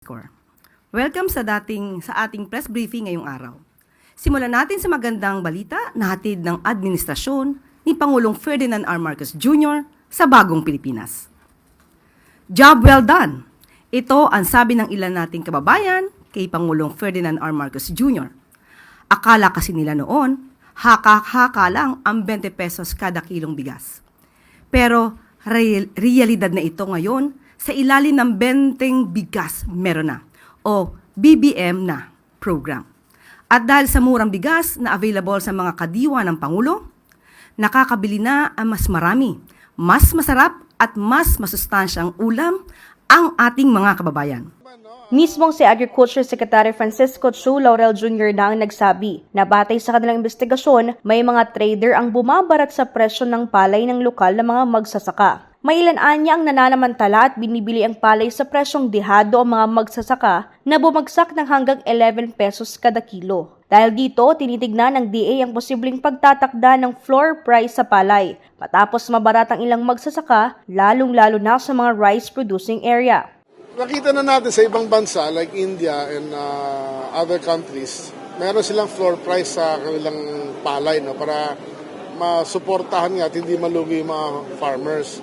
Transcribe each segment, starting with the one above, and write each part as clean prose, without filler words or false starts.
Score. Welcome sa ating press briefing ngayong araw. Simulan natin sa magandang balita na hatid ng administrasyon ni Pangulong Ferdinand R. Marcos Jr. sa bagong Pilipinas. Job well done! Ito ang sabi ng ilan nating kababayan kay Pangulong Ferdinand R. Marcos Jr. Akala kasi nila noon, haka-haka lang ang 20 pesos kada kilong bigas. Pero realidad na ito ngayon, sa ilalim ng benteng bigas meron na o BBM na program. At dahil sa murang bigas na available sa mga kadiwa ng Pangulo, nakakabili na ang mas marami, mas masarap at mas masustansyang ulam ang ating mga kababayan. Mismong si Agriculture Secretary Francisco Chu Laurel Jr. na ang nagsabi na batay sa kanilang investigasyon, may mga trader ang bumabarat sa presyo ng palay ng lokal na mga magsasaka. May ilan anya ang nananamantala at binibili ang palay sa presyong dehado ang mga magsasaka na bumagsak ng hanggang 11 pesos kada kilo. Dahil dito, tinitignan ng DA ang posibleng pagtatakda ng floor price sa palay matapos mabarat ang ilang magsasaka, lalong-lalo na sa mga rice-producing area. Nakita na natin sa ibang bansa like India and other countries, meron silang floor price sa kanilang palay para masuportahan nga at hindi malugi yung mga farmers.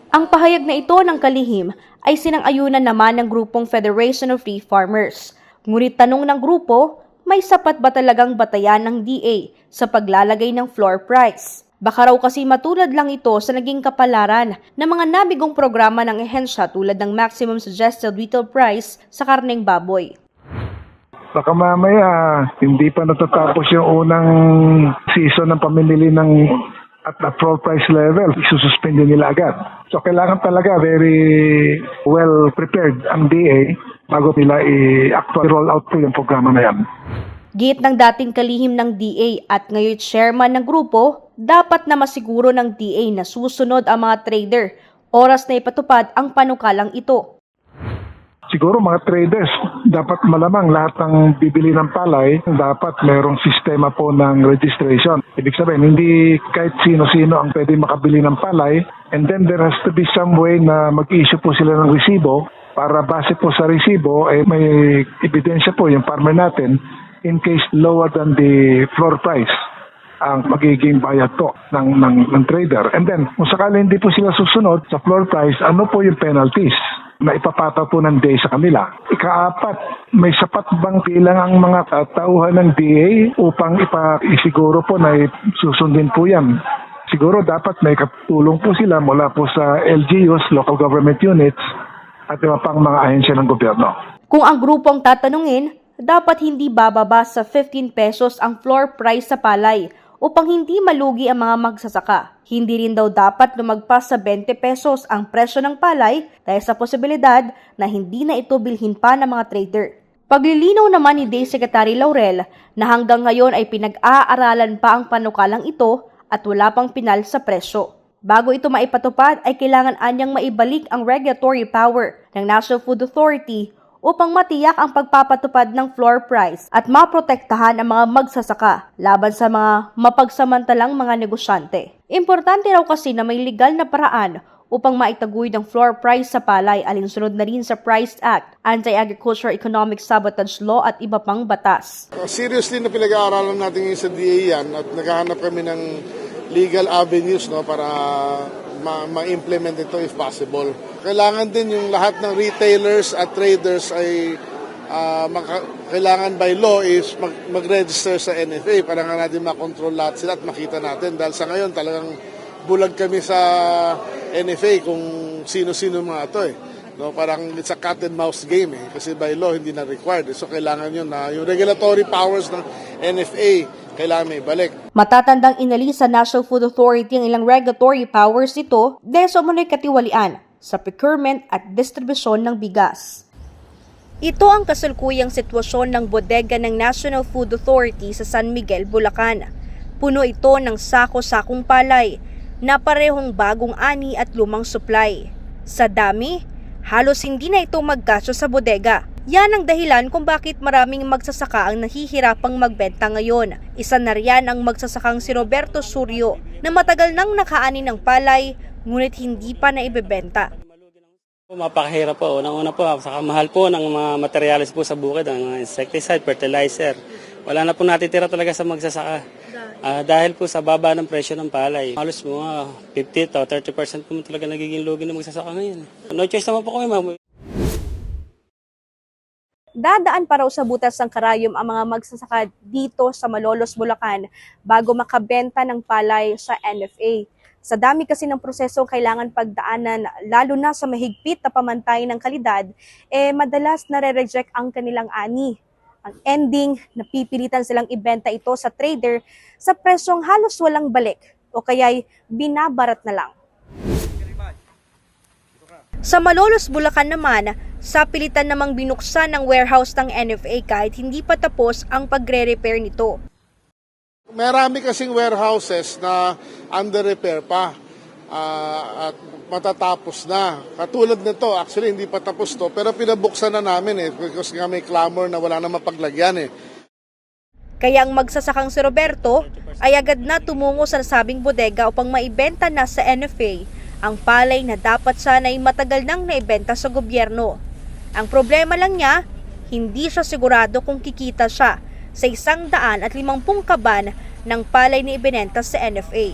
Ang pahayag na ito ng kalihim ay sinang-ayunan naman ng grupong Federation of Free Farmers. Ngunit tanong ng grupo, may sapat ba talagang batayan ng DA sa paglalagay ng floor price? Baka raw kasi matulad lang ito sa naging kapalaran ng mga nabigong programa ng ehensya tulad ng Maximum Suggested Retail Price sa karneng baboy. Baka mamaya hindi pa natatapos yung unang season ng pamimili ng at the floor price level, isususpende nila agad. So kailangan talaga very well prepared ang DA bago nila i-actually roll out po yung programa na yan. Giit ng dating kalihim ng DA at ngayon chairman ng grupo, dapat na masiguro ng DA na susunod ang mga trader. Oras na ipatupad ang panukalang ito. Siguro mga traders, dapat malamang lahat ng bibili ng palay, dapat mayroong sistema po ng registration. Ibig sabihin, hindi kahit sino-sino ang pwede makabili ng palay, and then there has to be some way na mag-issue po sila ng resibo para base po sa resibo ay may ebidensya po yung farmer natin in case lower than the floor price ang magiging bayad po ng trader. And then, kung sakali hindi po sila susunod sa floor price, ano po yung penalties na ipapataw po ng DA sa kanila? Ikaapat, may sapat bang bilang ang mga tauhan ng DA upang isiguro po na susundin po yan? Siguro dapat may katulong po sila mula po sa LGUs, local government units, at iba pang mga ahensya ng gobyerno. Kung ang grupong tatanungin, dapat hindi bababa sa 15 pesos ang floor price sa palay upang hindi malugi ang mga magsasaka. Hindi rin daw dapat lumagpas sa 20 pesos ang presyo ng palay dahil sa posibilidad na hindi na ito bilhin pa ng mga trader. Paglilinaw naman ni DA Secretary Laurel na hanggang ngayon ay pinag-aaralan pa ang panukalang ito at wala pang pinal sa presyo. Bago ito maipatupad ay kailangan anyang maibalik ang regulatory power ng National Food Authority upang matiyak ang pagpapatupad ng floor price at maprotektahan ang mga magsasaka laban sa mga mapagsamantalang mga negosyante. Importante raw kasi na may legal na paraan upang maitaguyod ang floor price sa palay alinsunod na rin sa Price Act, Anti-Agriculture Economic Sabotage Law at iba pang batas. Seriously na pinag-aaralan natin yung sa DA yan at naghahanap kami ng legal avenues para ma-implement ito if possible. Kailangan din yung lahat ng retailers at traders ay kailangan by law is mag-register sa NFA para nga natin makontrol lahat sila at makita natin. Dahil sa ngayon talagang bulag kami sa NFA kung sino-sino mga ito parang it's a cat and mouse game kasi by law hindi na required. So kailangan yun na yung regulatory powers ng NFA kailangan may balik. Matatandang inalis sa National Food Authority ang ilang regulatory powers nito dahil sa umunoy katiwalian sa procurement at distribusyon ng bigas. Ito ang kasalukuyang sitwasyon ng bodega ng National Food Authority sa San Miguel, Bulacan. Puno ito ng sako-sakong palay na parehong bagong ani at lumang supply. Sa dami, halos hindi na ito magkasya sa bodega. Yan ang dahilan kung bakit maraming magsasaka ang nahihirapang magbenta ngayon. Isa na riyan ang magsasakang si Roberto Suryo na matagal nang nakaani ng palay ngunit hindi pa na ibebenta. Mapakahirap po. Unang-una po, saka mahal po ng mga materyales po sa bukid, ang mga insecticide, fertilizer. Wala na po natitira talaga sa magsasaka. Dahil po sa baba ng presyo ng palay. Halos mga 50 to 30% po talaga nagiging lugi ng magsasaka ngayon. No choice naman po kami, ma'am. Dadaan pa raw sa butas ng karayom ang mga magsasaka dito sa Malolos, Bulacan bago makabenta ng palay sa NFA. Sa dami kasi ng proseso kailangan pagdaanan, lalo na sa mahigpit na pamantay ng kalidad, madalas nare-reject ang kanilang ani. Ang ending, napipilitan silang ibenta ito sa trader sa presyong halos walang balik o kaya'y binabarat na lang. Sa Malolos, Bulacan naman, sa pilitan namang binuksan ng warehouse ng NFA kahit hindi pa tapos ang pagre-repair nito. Marami kasing warehouses na under repair pa at matatapos na. Katulad nito, actually hindi pa tapos to, pero pinabuksan na namin because nga may clamor na wala na mapaglagyan Kaya ang magsasakang si Roberto ay agad na tumungo sa nasabing bodega upang maibenta na sa NFA ang palay na dapat sana'y matagal nang naibenta sa gobyerno. Ang problema lang niya, hindi siya sigurado kung kikita siya sa 150 kaban ng palay na ibinenta sa NFA.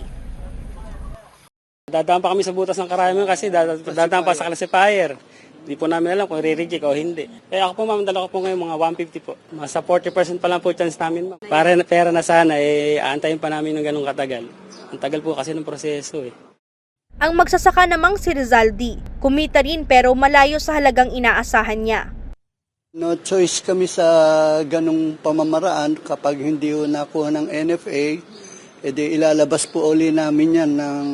Dadaan pa kami sa butas ng karayom kasi dadaan pa sa classifier. Hindi po namin alam kung re-reject o hindi. Kaya ako po, ma'am, dala ko po ngayon mga 150 po. Sa 40% pa lang po chance namin, ma'am. Pera na sana, aantayin pa namin ng ganung katagal. Ang tagal po kasi ng proseso Ang magsasaka namang si Rizaldi, kumita rin pero malayo sa halagang inaasahan niya. No choice kami sa ganong pamamaraan kapag hindi ho nakuha ng NFA, edi ilalabas po uli namin yan ng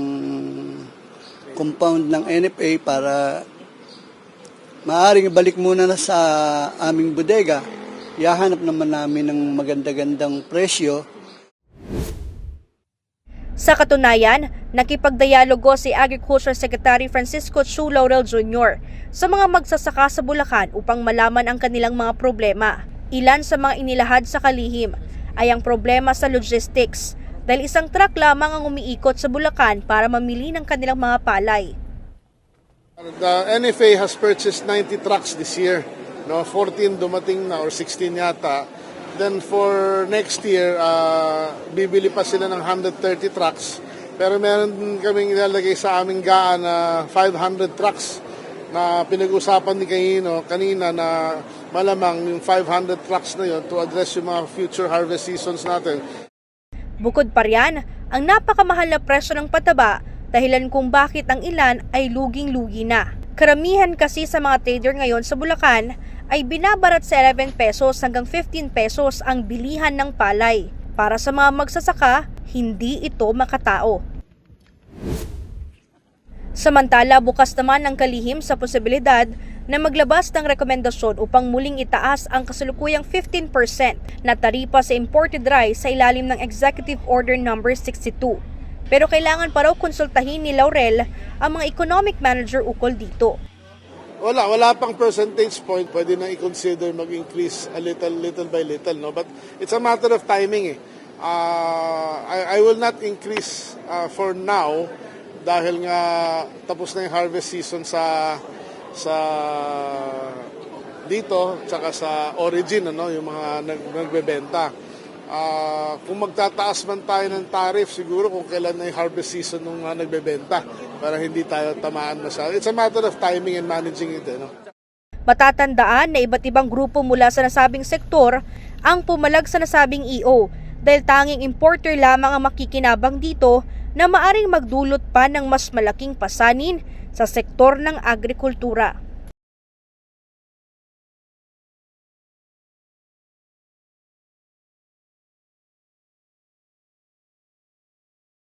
compound ng NFA para maaaring balik muna na sa aming bodega. Ihahanap naman namin ng maganda-gandang presyo. Sa katunayan, nakipagdialogo si Agriculture Secretary Francisco Chu Laurel Jr. sa mga magsasaka sa Bulacan upang malaman ang kanilang mga problema. Ilan sa mga inilahad sa kalihim ay ang problema sa logistics dahil isang truck lamang ang umiikot sa Bulacan para mamili ng kanilang mga palay. The NFA has purchased 90 trucks this year. 14 dumating na or 16 yata. Then for next year, bibili pa sila ng 130 trucks. Pero meron kaming ilalagay sa aming gaan na 500 trucks na pinag-usapan ni kanina na malamang yung 500 trucks na yun to address yung mga future harvest seasons natin. Bukod pa riyan, ang napakamahal na presyo ng pataba dahilan kung bakit ang ilan ay luging-lugi na. Karamihan kasi sa mga trader ngayon sa Bulacan ay binabarat sa 11 pesos hanggang 15 pesos ang bilihan ng palay. Para sa mga magsasaka, hindi ito makatao. Samantala, bukas naman ang kalihim sa posibilidad na maglabas ng rekomendasyon upang muling itaas ang kasalukuyang 15% na taripa sa imported rice sa ilalim ng Executive Order No. 62. Pero kailangan pa raw konsultahin ni Laurel ang mga economic manager ukol dito. Wala pang percentage point. Pwede na i-consider mag-increase a little by little. No? But it's a matter of timing. I will not increase for now dahil nga tapos na yung harvest season sa dito tsaka sa origin, yung mga nagbebenta. Kung magtataas man tayo ng tariff, siguro kung kailan na yung harvest season ng nagbebenta para hindi tayo tamaan masyado. It's a matter of timing and managing it. Matatandaan na iba't ibang grupo mula sa nasabing sektor ang pumalag sa nasabing EO dahil tanging importer lamang ang makikinabang dito na maaring magdulot pa ng mas malaking pasanin sa sektor ng agrikultura.